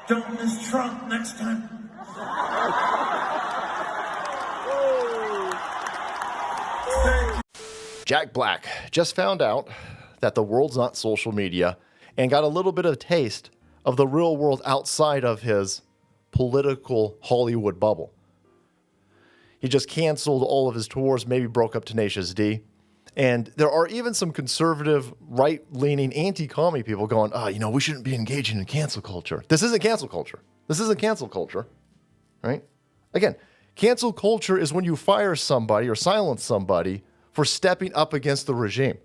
Don't miss Trump next time. Jack Black just found out that the world's not social media and got a little bit of a taste of the real world outside of his political Hollywood bubble. He just canceled all of his tours, maybe broke up Tenacious D. And there are even some conservative, right-leaning, anti-commie people going, we shouldn't be engaging in cancel culture. This isn't cancel culture. This isn't cancel culture, right? Again, cancel culture is when you fire somebody or silence somebody for stepping up against the regime.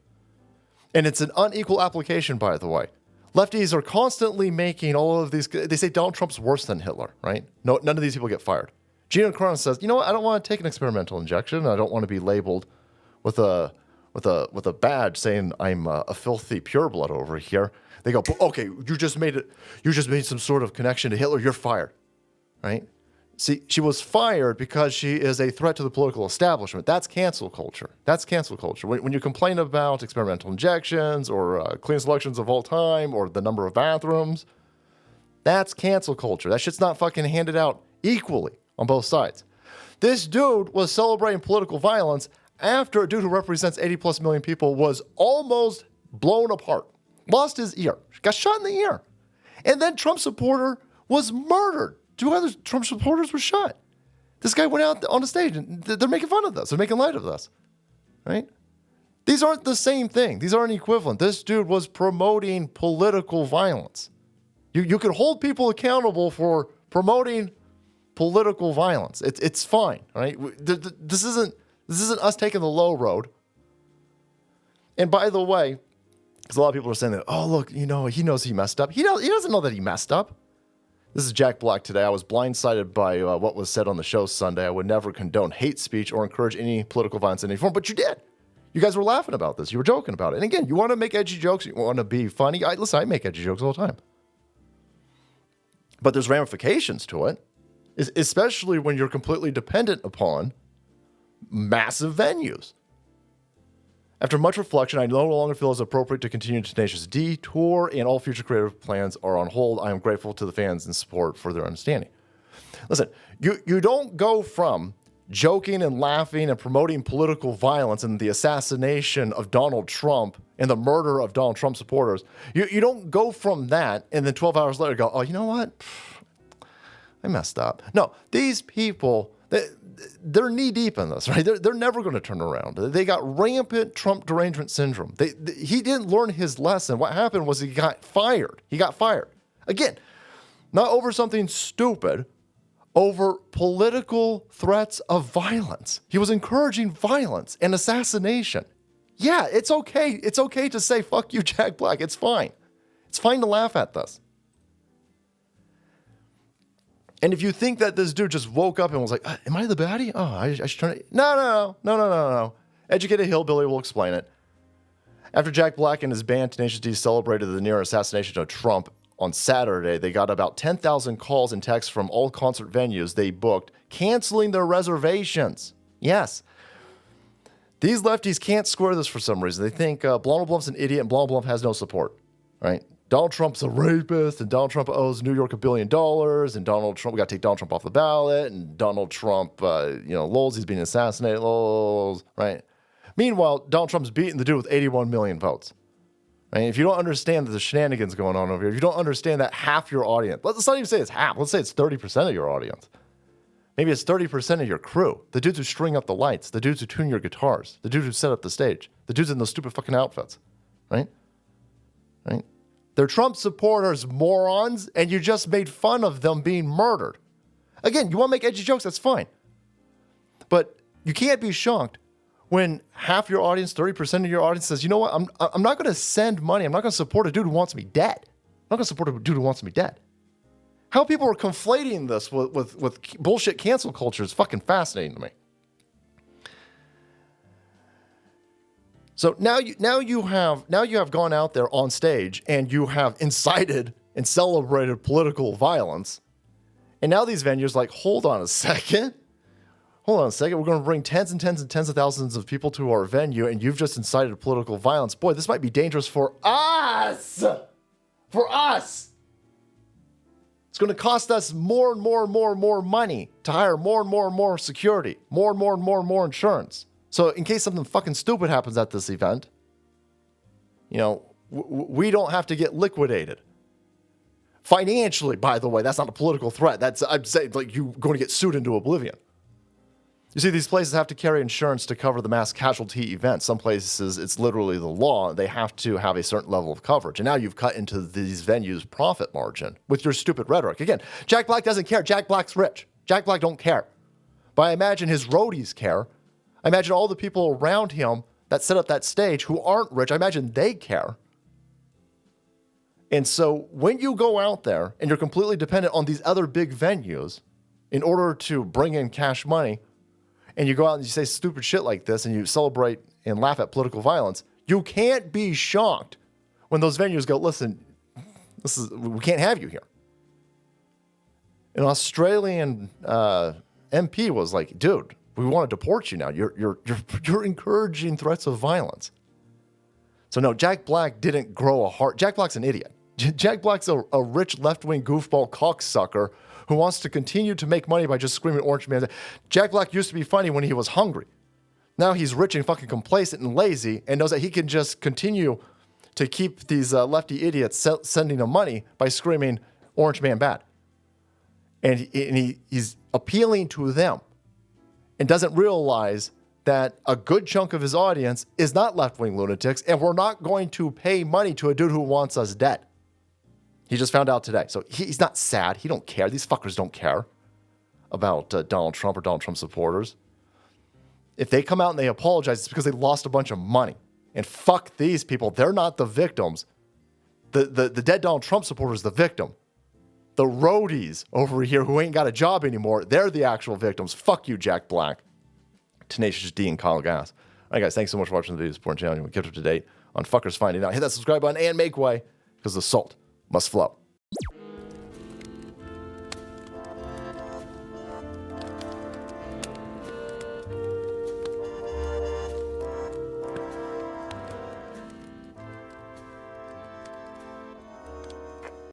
And it's an unequal application, by the way. Lefties are constantly making all of these, they say Donald Trump's worse than Hitler, right? No, none of these people get fired. Gina Carano says, you know what, I don't want to take an experimental injection. I don't want to be labeled with a badge saying I'm a filthy pureblood over here. They go, okay, you just made some sort of connection to Hitler, you're fired, right? See, she was fired because she is a threat to the political establishment. That's cancel culture. That's cancel culture. When you complain about experimental injections or cleanest elections of all time or the number of bathrooms, that's cancel culture. That shit's not fucking handed out equally on both sides. This dude was celebrating political violence after a dude who represents 80 plus million people was almost blown apart, lost his ear, got shot in the ear. And then Trump supporter was murdered. 2 other Trump supporters were shot. This guy went out on the stage and they're making fun of this. They're making light of this, right? These aren't the same thing. These aren't equivalent. This dude was promoting political violence. You can hold people accountable for promoting political violence. It's fine, right? This isn't us taking the low road. And by the way, because a lot of people are saying that, oh, look, he knows he messed up. He doesn't know that he messed up. This is Jack Black today. I was blindsided by what was said on the show Sunday. I would never condone hate speech or encourage any political violence in any form, but you did. You guys were laughing about this. You were joking about it. And again, you want to make edgy jokes. You want to be funny. Listen, I make edgy jokes all the time. But there's ramifications to it, especially when you're completely dependent upon massive venues. After much reflection, I no longer feel it's appropriate to continue Tenacious D tour, and all future creative plans are on hold. I am grateful to the fans and support for their understanding. Listen, you don't go from joking and laughing and promoting political violence and the assassination of Donald Trump and the murder of Donald Trump supporters. You don't go from that and then 12 hours later go, oh, you know what? I messed up. No, these people, they're knee deep in this, right? They're never going to turn around. They got rampant Trump derangement syndrome. He didn't learn his lesson. What happened was he got fired. Again, not over something stupid, over political threats of violence. He was encouraging violence and assassination. Yeah, it's okay. It's okay to say, fuck you, Jack Black. It's fine. It's fine to laugh at this. And if you think that this dude just woke up and was like, am I the baddie? Oh, I should turn it. No. Educated hillbilly will explain it. After Jack Black and his band Tenacious D celebrated the near assassination of Trump on Saturday, they got about 10,000 calls and texts from all concert venues they booked, canceling their reservations. Yes. These lefties can't square this for some reason. They think Blondel an idiot and Blondel has no support, right? Donald Trump's a rapist, and Donald Trump owes New York $1 billion, and we got to take Donald Trump off the ballot, and Donald Trump, lols, he's being assassinated, lols, right? Meanwhile, Donald Trump's beating the dude with 81 million votes. Right? If you don't understand that there's shenanigans going on over here, if you don't understand that half your audience, let's not even say it's half, let's say it's 30% of your audience. Maybe it's 30% of your crew, the dudes who string up the lights, the dudes who tune your guitars, the dudes who set up the stage, the dudes in those stupid fucking outfits, right? Right? They're Trump supporters, morons, and you just made fun of them being murdered. Again, you want to make edgy jokes, that's fine. But you can't be shocked when half your audience, 30% of your audience says, you know what, I'm not going to send money. I'm not going to support a dude who wants me dead. I'm not going to support a dude who wants me dead. How people are conflating this with bullshit cancel culture is fucking fascinating to me. So now you have gone out there on stage and you have incited and celebrated political violence. And now these venues like, hold on a second. We're going to bring tens and tens and tens of thousands of people to our venue, and you've just incited political violence. Boy, this might be dangerous for us. For us. It's going to cost us more and more and more and more money to hire more and more and more security, more and more and more and more insurance. So in case something fucking stupid happens at this event, we don't have to get liquidated. Financially, by the way, that's not a political threat. I'm saying, like, you're going to get sued into oblivion. You see, these places have to carry insurance to cover the mass casualty events. Some places, it's literally the law. They have to have a certain level of coverage. And now you've cut into these venues' profit margin with your stupid rhetoric. Again, Jack Black doesn't care. Jack Black's rich. Jack Black don't care. But I imagine his roadies care. I imagine all the people around him that set up that stage who aren't rich, I imagine they care. And so when you go out there and you're completely dependent on these other big venues in order to bring in cash money, and you go out and you say stupid shit like this and you celebrate and laugh at political violence, you can't be shocked when those venues go, listen, we can't have you here. An Australian MP was like, dude, we want to deport you now. You're encouraging threats of violence. So no, Jack Black didn't grow a heart. Jack Black's an idiot. Jack Black's a rich left-wing goofball cocksucker who wants to continue to make money by just screaming Orange Man. Jack Black used to be funny when he was hungry. Now he's rich and fucking complacent and lazy and knows that he can just continue to keep these lefty idiots sending him money by screaming Orange Man bad. And he's appealing to them and doesn't realize that a good chunk of his audience is not left-wing lunatics, and we're not going to pay money to a dude who wants us dead. He just found out today. So he's not sad. He don't care. These fuckers don't care about Donald Trump or Donald Trump supporters. If they come out and they apologize, it's because they lost a bunch of money. And fuck these people. They're not the victims. The dead Donald Trump supporter is the victim. The roadies over here who ain't got a job anymore, they're the actual victims. Fuck you, Jack Black. Tenacious D and Kyle Gass. All right, guys, thanks so much for watching the video. Support the channel. You want to keep up to date on fuckers finding out. Hit that subscribe button and make way, because the salt must flow.